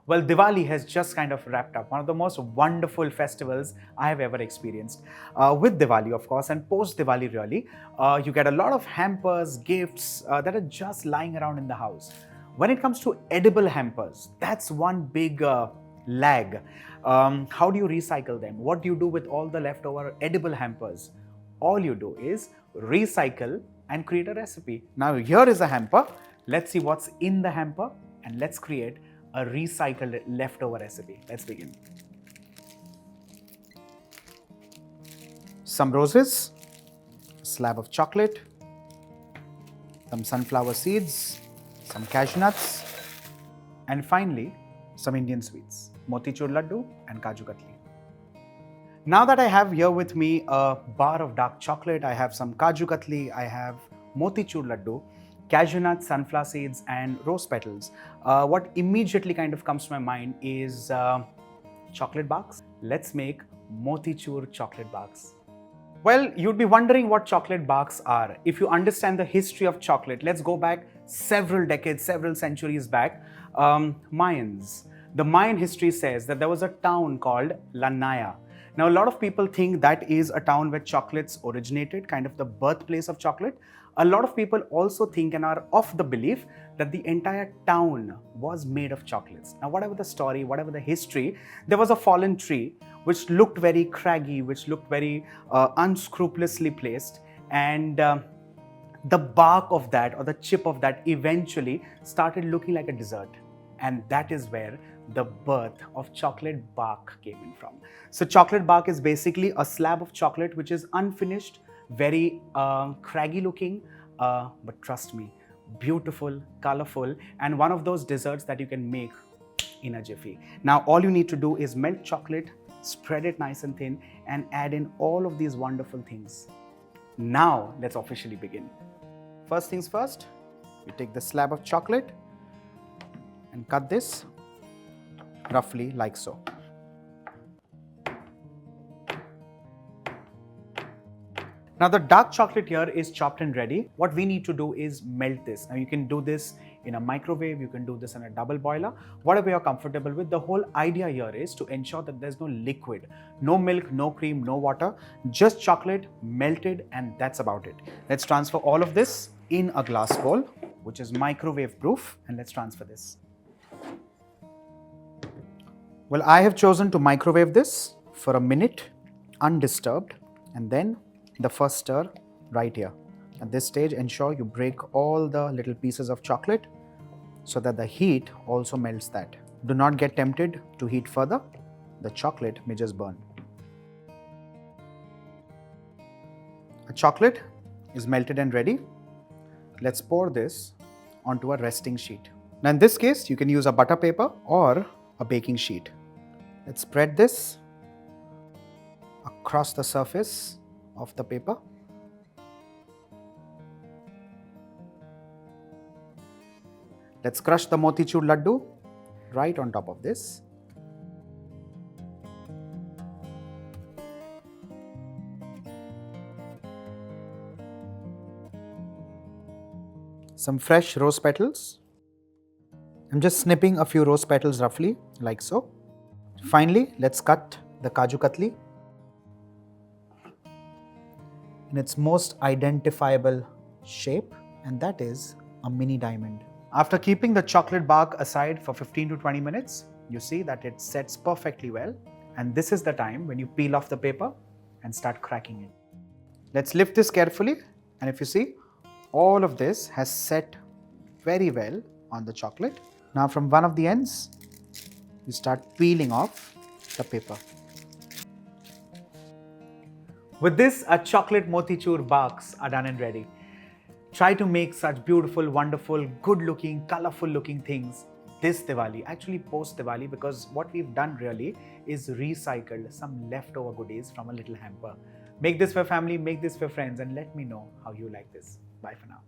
Well, Diwali has just kind of wrapped up, one of the most wonderful festivals I have ever experienced. With Diwali, of course, and post Diwali, really, you get a lot of hampers, gifts that are just lying around in the house. When it comes to edible hampers, that's one big lag. How do you recycle them? What do you do with all the leftover edible hampers? All you do is recycle and create a recipe. Now, here is a hamper. Let's see what's in the hamper and let's create a recycled leftover recipe. Let's begin. Some roses, a slab of chocolate, some sunflower seeds, some cashew nuts, and finally, some Indian sweets, Motichoor Laddu and Kaju Katli. Now that I have here with me a bar of dark chocolate, I have some Kaju Katli, I have Motichoor Laddu, cashew nuts, sunflower seeds and rose petals. What immediately kind of comes to my mind is chocolate barks. Let's make Motichoor Chocolate Barks. Well, you'd be wondering what chocolate barks are. If you understand the history of chocolate, let's go back several decades, several centuries back. Mayans. The Mayan history says that there was a town called Lanaya. Now, a lot of people think that is a town where chocolates originated, kind of the birthplace of chocolate. A lot of people also think and are of the belief that the entire town was made of chocolates. Now, whatever the story, whatever the history, there was a fallen tree which looked very craggy, which looked very unscrupulously placed, and the bark of that or the chip of that eventually started looking like a dessert. And that is where the birth of chocolate bark came in from. So chocolate bark is basically a slab of chocolate which is unfinished, very craggy looking, but trust me, beautiful, colorful, and one of those desserts that you can make in a jiffy. Now all you need to do is melt chocolate, spread it nice and thin, and add in all of these wonderful things. Now let's officially begin. First things first, we take the slab of chocolate and cut this roughly like so. Now the dark chocolate here is chopped and ready. What we need to do is melt this. Now you can do this in a microwave, you can do this in a double boiler, whatever you're comfortable with. The whole idea here is to ensure that there's no liquid, no milk, no cream, no water, just chocolate melted, and that's about it. Let's transfer all of this in a glass bowl, which is microwave proof, and let's transfer this. Well, I have chosen to microwave this for a minute undisturbed, and then the first stir right here. At this stage, ensure you break all the little pieces of chocolate so that the heat also melts that. Do not get tempted to heat further. The chocolate may just burn. A chocolate is melted and ready. Let's pour this onto a resting sheet. Now in this case, you can use a butter paper or a baking sheet. Let's spread this across the surface of the paper. Let's crush the Motichoor Laddu right on top of this. Some fresh rose petals. I'm just snipping a few rose petals roughly, like so. Finally, let's cut the Kaju Katli in its most identifiable shape, and that is a mini diamond. After keeping the chocolate bark aside for 15 to 20 minutes, you see that it sets perfectly well, and this is the time when you peel off the paper and start cracking it. Let's lift this carefully, and if you see, all of this has set very well on the chocolate. Now from one of the ends, you start peeling off the paper. With this, our chocolate Motichoor barks are done and ready. Try to make such beautiful, wonderful, good-looking, colorful-looking things this Diwali, actually post-Diwali, because what we've done really is recycled some leftover goodies from a little hamper. Make this for family, make this for friends, and let me know how you like this. Bye for now.